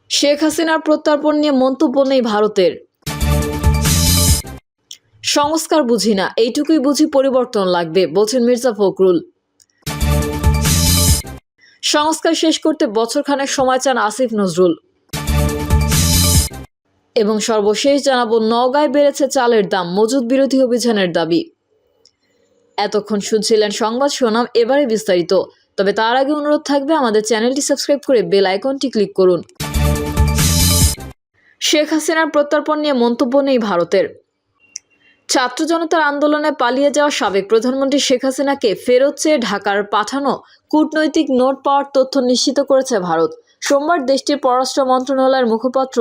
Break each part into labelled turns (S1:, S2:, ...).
S1: শেখ হাসিনার প্রত্যর্পণ নিয়ে মন্তব্য নেই ভারতের। সংস্কার বুঝি না, এইটুকুই বুঝি পরিবর্তন লাগবে, বলছেন মির্জা ফখরুল। সংস্কার শেষ করতে বছরখানেক সময় চান আসিফ নজরুল। এবং সর্বশেষ জানাবো, নওগাঁয় বেড়েছে চালের দাম, মজুদ বিরোধী অভিযানের দাবি। এতক্ষণ শুনছিলেন সংবাদ শিরোনাম, এবারে বিস্তারিত। তবে তার আগে অনুরোধ থাকবে আমাদের চ্যানেলটি সাবস্ক্রাইব করে বেল আইকনটি ক্লিক করুন। শেখ হাসিনার প্রত্যর্পণ নিয়ে মন্তব্য নেই ভারতের। ছাত্র জনতার আন্দোলনে পালিয়ে যাওয়া সাবেক প্রধানমন্ত্রী শেখ হাসিনাকে ফেরত চেয়ে ঢাকার পাঠানো কূটনৈতিক নোট পাওয়ার তথ্য নিশ্চিত করেছে ভারত। সোমবার দেশটির পররাষ্ট্র মন্ত্রণালয়ের মুখপাত্র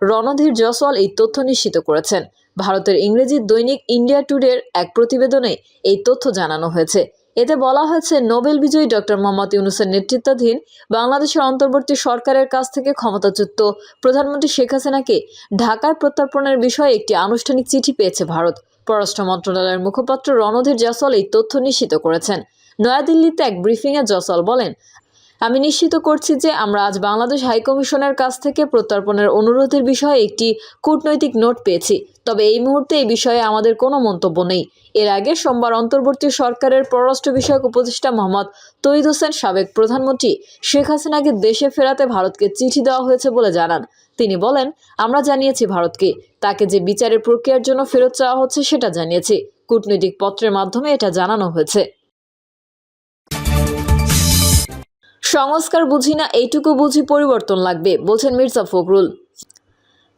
S1: রণধীর জয়সওয়াল এই তথ্য নিশ্চিত করেছেন। ভারতের ইংরেজি দৈনিক ইন্ডিয়া টুডের এক প্রতিবেদনে এই তথ্য জানানো হয়েছে। এতে বলা হয়েছে, নোবেল বিজয়ী ডক্টর মোহাম্মদ ইউনূসের নেতৃত্বাধীন বাংলাদেশের অন্তর্বর্তী সরকারের কাছ থেকে ক্ষমতাচ্যুত প্রধানমন্ত্রী শেখ হাসিনাকে ঢাকায় প্রত্যর্পণের বিষয়ে একটি আনুষ্ঠানিক চিঠি পেয়েছে ভারত। পররাষ্ট্র মন্ত্রণালয়ের মুখপাত্র রণধীর জয়সওয়াল এই তথ্য নিশ্চিত করেছেন। নয়াদিল্লিতে এক ব্রিফিংয়ে জয়সওয়াল বলেন, আমি নিশ্চিত করছি যে আমরা আজ বাংলাদেশ হাইকমিশনের কাছ থেকে প্রত্যর্পণের অনুরোধের বিষয়ে একটি কূটনৈতিক নোট পেয়েছি। তবে এই মুহূর্তে এই বিষয়ে আমাদের কোনো মন্তব্য নেই। এর আগে সোমবার অন্তর্বর্তী সরকারের পররাষ্ট্র বিষয়ক উপদেষ্টা মোহাম্মদ তৌহিদ হোসেন সাবেক প্রধানমন্ত্রী শেখ হাসিনাকে দেশে ফেরাতে ভারতকে চিঠি দেওয়া হয়েছে বলে জানান। তিনি বলেন, আমরা জানিয়েছি ভারতকে, তাকে যে বিচারের প্রক্রিয়ার জন্য ফেরত চাওয়া হচ্ছে সেটা জানিয়েছি। কূটনৈতিক পত্রের মাধ্যমে এটা জানানো হয়েছে। সংস্কার বুঝি না, এইটুকু বুঝি পরিবর্তন লাগবে, বলছেন মির্জা ফখরুল।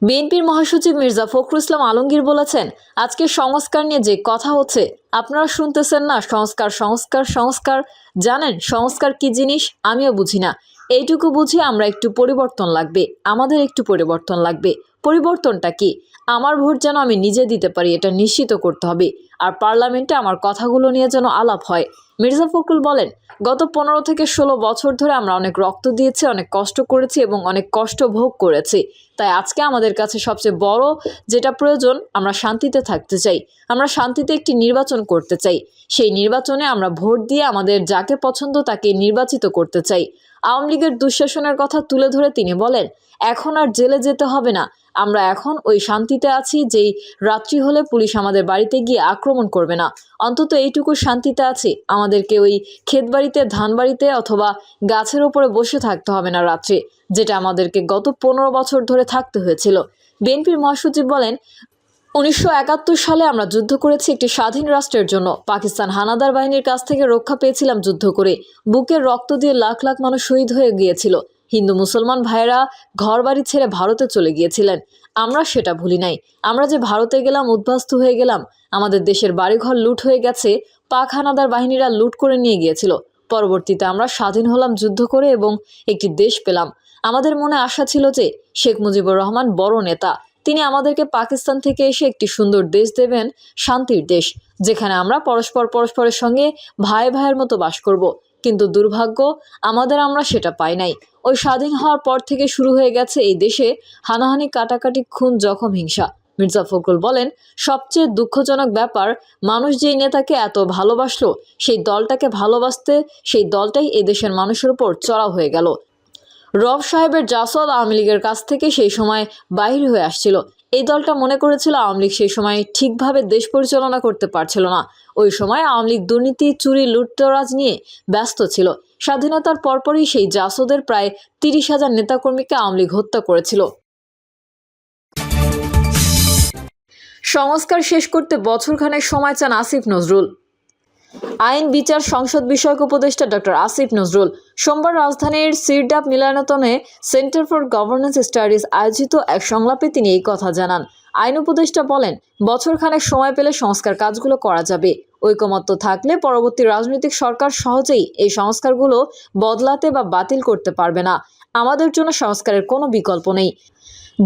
S1: বিএনপির মহাসচিব মির্জা ফখরুল ইসলাম আলমগীর বলেছেন, আজকে সংস্কার নিয়ে যে কথা হচ্ছে আপনারা শুনতেছেন না, সংস্কার সংস্কার সংস্কার। জানেন সংস্কার কি জিনিস? আমিও বুঝি না। এইটুকু বুঝি আমরা একটু পরিবর্তন লাগবে, আমাদের একটু পরিবর্তন লাগবে। পরিবর্তনটা কি? আমার ভোট যেন আমি নিজে দিতে পারি, এটা নিশ্চিত করতে হবে। আর পার্লামেন্টে আমার কথাগুলো নিয়ে যেন আলাপ হয়। মির্জা ফখরুল বলেন, গত 15 থেকে 16 বছর ধরে আমরা অনেক রক্ত দিয়েছি, অনেক কষ্ট করেছি এবং অনেক কষ্ট ভোগ করেছি। তাই আজকে আমাদের কাছে সবচেয়ে বড় যেটা প্রয়োজন, আমরা শান্তিতে থাকতে চাই। আমরা শান্তিতে একটি নির্বাচন করতে চাই। সেই নির্বাচনে আমরা ভোট দিয়ে আমাদের যাকে পছন্দ তাকে নির্বাচিত করতে চাই। আওয়ামী লীগের দুঃশাসনের কথা তুলে ধরে তিনি বলেন, এখন আর জেলে যেতে হবে না। আমরা এখন ওই শান্তিতে আছি যেই রাত্রি হলে পুলিশ আমাদের বাড়িতে গিয়ে আক্রমণ করবে না। অন্তত এইটুকু শান্তিতে আছি, আমাদেরকে ওই ক্ষেতবাড়িতে, ধান বাড়িতে অথবা গাছের ওপরে বসে থাকতে হবে না রাত্রে, যেটা আমাদেরকে গত 15 বছর ধরে থাকতে হয়েছিল। বিএনপির মহাসচিব বলেন, 1971 সালে আমরা যুদ্ধ করেছি একটি স্বাধীন রাষ্ট্রের জন্য। পাকিস্তান হানাদার বাহিনীর কাছ থেকে রক্ষা পেয়েছিলাম যুদ্ধ করে। বুকের রক্ত দিয়ে লাখ লাখ মানুষ শহীদ হয়ে গিয়েছিল। হিন্দু মুসলমান ভাইয়েরা ঘর বাড়ি ছেড়ে ভারতে চলে গিয়েছিলেন। আমরা সেটা ভুলি নাই। আমরা যে ভারতে গেলাম, উদ্বাস্তু হয়ে গেলাম, আমাদের দেশের বাড়িঘর লুট হয়ে গেছে, পাক হানাদার বাহিনীরা লুট করে নিয়ে গিয়েছিল। পরবর্তীতে আমরা স্বাধীন হলাম যুদ্ধ করে এবং একটি দেশ পেলাম। আমাদের মনে আশা ছিল যে শেখ মুজিবুর রহমান বড় নেতা, তিনি আমাদেরকে পাকিস্তান থেকে এসে একটি সুন্দর দেশ দেবেন, শান্তির দেশ, যেখানে আমরা পরস্পরের সঙ্গে ভাই ভাইয়ের মতো বাস করব। কিন্তু দুর্ভাগ্য আমাদের, আমরা সেটা পাই নাই। ওই স্বাধীন হওয়ার পর থেকে শুরু হয়ে গেছে এই দেশে হানাহানি, কাটাকাটি, খুন, জখম, হিংসা। মির্জা ফখরুল বলেন, সবচেয়ে দুঃখজনক ব্যাপার, মানুষ যেই নেতাকে এত ভালোবাসলো, সেই দলটাকে ভালোবাসতে সেই দলটাই এদেশের মানুষের উপর চড়াও হয়ে গেল। রব সাহেবের জাসদ আওয়ামী লীগের কাছ থেকে সেই সময় বাহির হয়ে আসছিল। এই দলটা মনে করেছিল আওয়ামী লীগ সেই সময় ঠিকভাবে দেশ পরিচালনা করতে পারছিল না। ওই সময় আওয়ামী লীগ দুর্নীতি, চুরি, লুটতরাজ নিয়ে ব্যস্ত ছিল। স্বাধীনতার পরপরই সেই জাসদের প্রায় 30,000 নেতাকর্মীকে আওয়ামী লীগ হত্যা করেছিল। সংস্কার শেষ করতে বছরখানেক সময় চান আসিফ নজরুল। আইন, বিচার, সংসদ বিষয়ক উপদেষ্টা ডক্টর আসিফ নজরুল সোমবার রাজধানীর সিরডাপ মিলনায়তনে সেন্টার ফর গভর্নেন্স স্টাডিজ আয়োজিত এক সংলাপে তিনি এই কথা জানান। আইন উপদেষ্টা বলেন, বছরখানেক সময় পেলে সংস্কার কাজগুলো করা যাবে। ঐকমত্য থাকলে পরবর্তী রাজনৈতিক সরকার সহজেই এই সংস্কারগুলো বদলাতে বা বাতিল করতে পারবে না। আমাদের জন্য সংস্কারের কোনো বিকল্প নেই।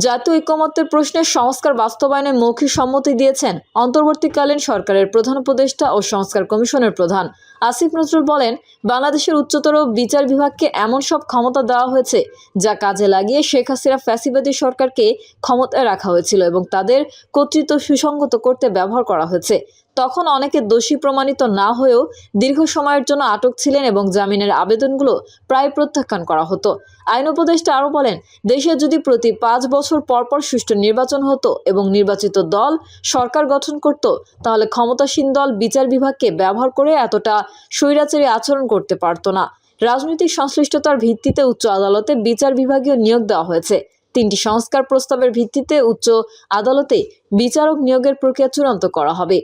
S1: জাতীয় ঐকমত্যের প্রশ্নে সংস্কার বাস্তবায়নে মৌখিক সম্মতি দিয়েছেন অন্তর্বর্তীকালীন সরকারের প্রধান উপদেষ্টা ও সংস্কার কমিশনের প্রধান আসিফ নজরুল বলেন, বাংলাদেশের উচ্চতর বিচার বিভাগকে এমন সব ক্ষমতা দেওয়া হয়েছে যা কাজে লাগিয়ে শেখ হাসিনা ফ্যাসিবাদী সরকারকে ক্ষমতায় রাখা হয়েছিল এবং তাদের কর্তৃত্ব সুসংগত করতে ব্যবহার করা হয়েছে। তখন অনেকে দোষী প্রমাণিত না হয়েও দীর্ঘ সময়ের জন্য আটক ছিলেন এবং জামিনের আবেদনগুলো প্রায় প্রত্যাখ্যান করা হতো। আইন উপদেষ্টা আরও বলেন, দেশে যদি প্রতি 5 বছর পর পর সুষ্ঠু নির্বাচন হতো এবং নির্বাচিত দল সরকার গঠন করত, তাহলে ক্ষমতাসীন দল বিচার বিভাগকে ব্যবহার করে এতটা স্বৈরাচারী আচরণ করতে পারত না। রাজনৈতিক সংশ্লিষ্টতার ভিত্তিতে উচ্চ আদালতে বিচার বিভাগীয় নিয়োগ দেওয়া হয়েছে। 3টি সংস্কার প্রস্তাবের ভিত্তিতে উচ্চ আদালতে বিচারক নিয়োগের প্রক্রিয়া চূড়ান্ত করা হবে।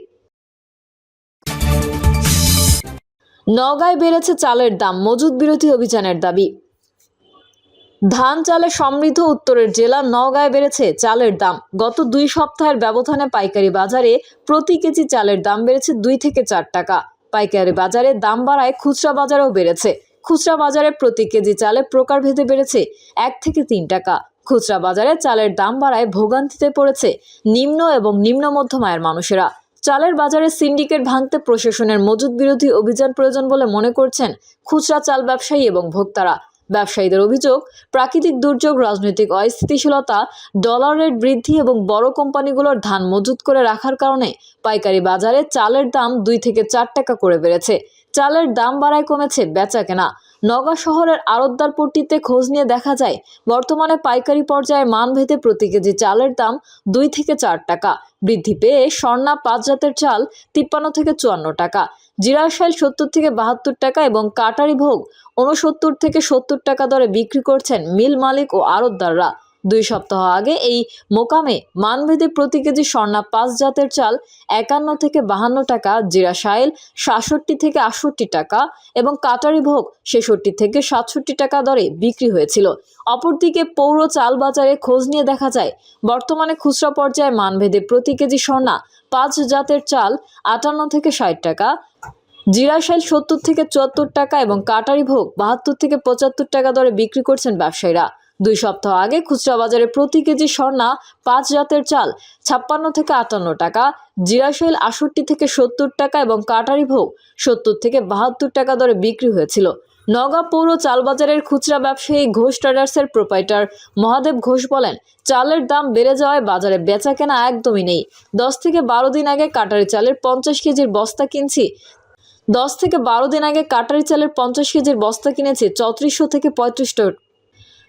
S1: নওগাঁয় বেড়েছে চালের দাম, মজুত বিরোধী অভিযানের দাবি। ধান চালে সমৃদ্ধ উত্তরের জেলা নওগাঁয় বেড়েছে চালের দাম। গত 2 সপ্তাহের ব্যবধানে পাইকারি বাজারে প্রতি কেজি চালের দাম বেড়েছে 2 থেকে 4 টাকা। পাইকারি বাজারে দাম বাড়ায় খুচরা বাজারেও বেড়েছে। খুচরা বাজারে প্রতি কেজি চালে প্রকারভেদে বেড়েছে 1 থেকে 3 টাকা। খুচরা বাজারে চালের দাম বাড়ায় ভোগান্তিতে পড়েছে নিম্ন এবং নিম্ন মধ্যম আয়ের মানুষেরা। চালের বাজারে সিন্ডিকেট ভাঙতে প্রশাসনের মজুত বিরোধী অভিযান প্রয়োজন বলে মনে করছেন খুচরা চাল ব্যবসায়ী এবং ভোক্তারা। ব্যবসায়ীদের অভিযোগ, প্রাকৃতিক দুর্যোগ, রাজনৈতিক অস্থিতিশীলতা, ডলার রেট বৃদ্ধি এবং বড় কোম্পানিগুলোর ধান মজুত করে রাখার কারণে পাইকারি বাজারে চালের দাম 2 থেকে 4 টাকা করে বেড়েছে। চালের দাম বাড়ায় কমেছে বেচাকেনা। নওগাঁ শহরের আড়তদার পট্টিতে খোঁজ নিয়ে দেখা যায়, বর্তমানে পাইকারি পর্যায়ে মানভেদে প্রতি কেজি চালের দাম 2 থেকে 4 টাকা বৃদ্ধি পেয়ে স্বর্ণা 5 জাতের চাল 53 থেকে 54 টাকা, জিরাশাইল 70 থেকে 72 টাকা এবং কাটারি ভোগ 69 থেকে 70 টাকা দরে বিক্রি করছেন মিল মালিক ও আড়তদাররা। 2 সপ্তাহ আগে এই মোকামে মানভেদে প্রতি কেজি স্বর্ণা 5 জাতের চাল 51 থেকে 52 টাকা, জিরাশাইল 67 থেকে 68 টাকা এবং কাটারি ভোগ 66 থেকে 67 টাকা দরে বিক্রি হয়েছিল। অপরদিকে পৌর চাল বাজারে খোঁজ নিয়ে দেখা যায়, বর্তমানে খুচরা পর্যায়ে মানভেদে প্রতি কেজি স্বর্ণা 5 জাতের চাল 58 থেকে 60 টাকা, জিরাশাইল 70 থেকে 74 টাকা এবং কাটারি ভোগ 72 থেকে 75 টাকা দরে বিক্রি করছেন ব্যবসায়ীরা। 2 সপ্তাহ আগে খুচরা বাজারে প্রতি কেজি স্বর্ণা 5 জাতের চাল 56 থেকে 58 টাকা, জিরাশাইল 68 থেকে 70 টাকা এবং কাটারি ভোগ 70 থেকে 72 টাকা দরে বিক্রি হয়েছিল। নওগাঁ পৌর চাল বাজারের খুচরা ব্যবসায়ী ঘোষ ট্রেডার্সের প্রোপাইটার মহাদেব ঘোষ বলেন, চালের দাম বেড়ে যাওয়ায় বাজারে বেচাকেনা একদমই নেই। 10 থেকে 12 দিন আগে কাটারি চালের 50 কেজির বস্তা কিনেছি 3400 থেকে 35 টাকা।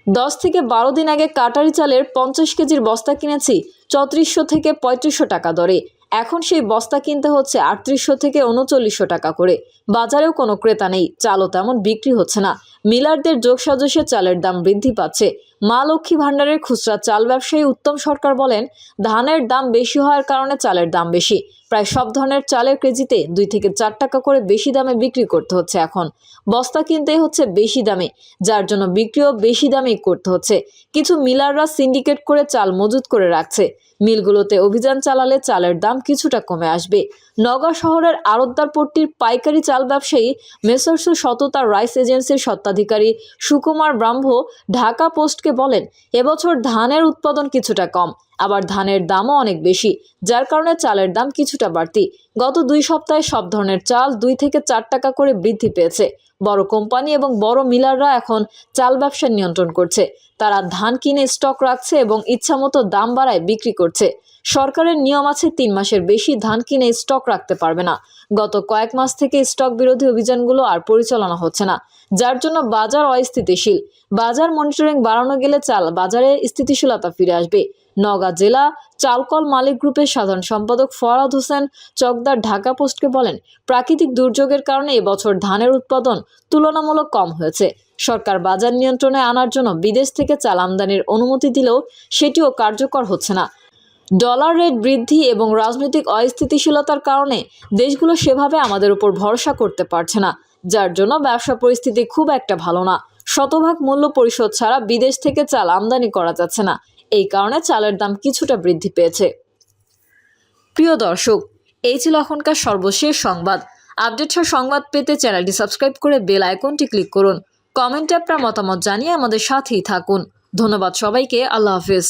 S1: 10 থেকে 12 দিন আগে কাটারি চালের 50 কেজির বস্তা কিনেছি 3400 থেকে 3500 টাকা দরে। এখন সেই বস্তা কিনতে হচ্ছে 3800 থেকে 3900 টাকা করে। বাজারেও কোনো ক্রেতা নেই, চালও তেমন বিক্রি হচ্ছে না। মিলারদের যোগসাজশে চালের দাম বৃদ্ধি পাচ্ছে। মা লক্ষ্মী ভাণ্ডারের খুচরা চাল ব্যবসায়ী উত্তম সরকার বলেন, ধানের দাম বেশি হওয়ার কারণে চালের দাম বেশি। প্রায় সব ধরনের চালের কেজিতে 2 থেকে 4 টাকা করে বেশি দামে বিক্রি করতে হচ্ছে। এখন বস্তা কিনতেই হচ্ছে বেশি দামে, যার জন্য বিক্রিও বেশি দামেই করতে হচ্ছে। কিছু মিলাররা সিন্ডিকেট করে চাল মজুত করে রাখছে। মিলগুলোতে অভিযান চালালে চালের দাম কিছুটা কমে আসবে। নওগাঁ শহরের আড়তদার পট্টির পাইকারি চাল ব্যবসায়ী মেসার্স সততা রাইস এজেন্সির স্বত্বাধিকারী সুকুমার ব্রাহ্ম ঢাকা পোস্টকে বলেন, এবছর ধানের উৎপাদন কিছুটা কম, আবার ধানের দামও অনেক বেশি, যার কারণে চালের দাম কিছুটা বাড়তি। গত 2 সপ্তাহে সব ধরনের চাল 2 থেকে 4 টাকা করে বৃদ্ধি পেয়েছে। বড় কোম্পানি এবং বড় মিলাররা এখন চাল ব্যবসা নিয়ন্ত্রণ করছে। তারা ধান কিনে স্টক রাখছে এবং ইচ্ছামতো দাম বাড়ায় বিক্রি করছে। সরকারের নিয়ম আছে 3 মাসের বেশি ধান কিনে স্টক রাখতে পারবে না। গত কয়েক মাস থেকে স্টক বিরোধী অভিযানগুলো আর পরিচালনা হচ্ছে না, যার জন্য বাজার অস্থিতিশীল। বাজার মনিটরিং বাড়ানো গেলে চাল বাজারে স্থিতিশীলতা ফিরে আসবে। নওগাঁ জেলা চালকল মালিক গ্রুপের সাধারণ সম্পাদক ফরহাদ হোসেন চকদার ঢাকা পোস্টকে বলেন, প্রাকৃতিক দুর্যোগের কারণে এবছর ধানের উৎপাদন তুলনামূলক কম হয়েছে। সরকার বাজার নিয়ন্ত্রণে আনার জন্য বিদেশ থেকে চাল আমদানির অনুমতি দিলেও সেটিও কার্যকর হচ্ছে না। ডলার রেট বৃদ্ধি এবং রাজনৈতিক অস্থিতিশীলতার কারণে দেশগুলো সেভাবে আমাদের উপর ভরসা করতে পারছে না, যার জন্য ব্যবসা পরিস্থিতি খুব একটা ভালো না। শতভাগ মূল্য পরিশোধ ছাড়া বিদেশ থেকে চাল আমদানি করা যাচ্ছে না। এই কারণে চালের দাম কিছুটা বৃদ্ধি পেয়েছে। প্রিয় দর্শক, এই ছিল এখনকার সর্বশেষ সংবাদ। আপডেট সংবাদ পেতে চ্যানেলটি সাবস্ক্রাইব করে বেল আইকনটি ক্লিক করুন। কমেন্টে আপনার মতামত জানিয়ে আমাদের সাথেই থাকুন। ধন্যবাদ সবাইকে। আল্লাহ হাফেজ।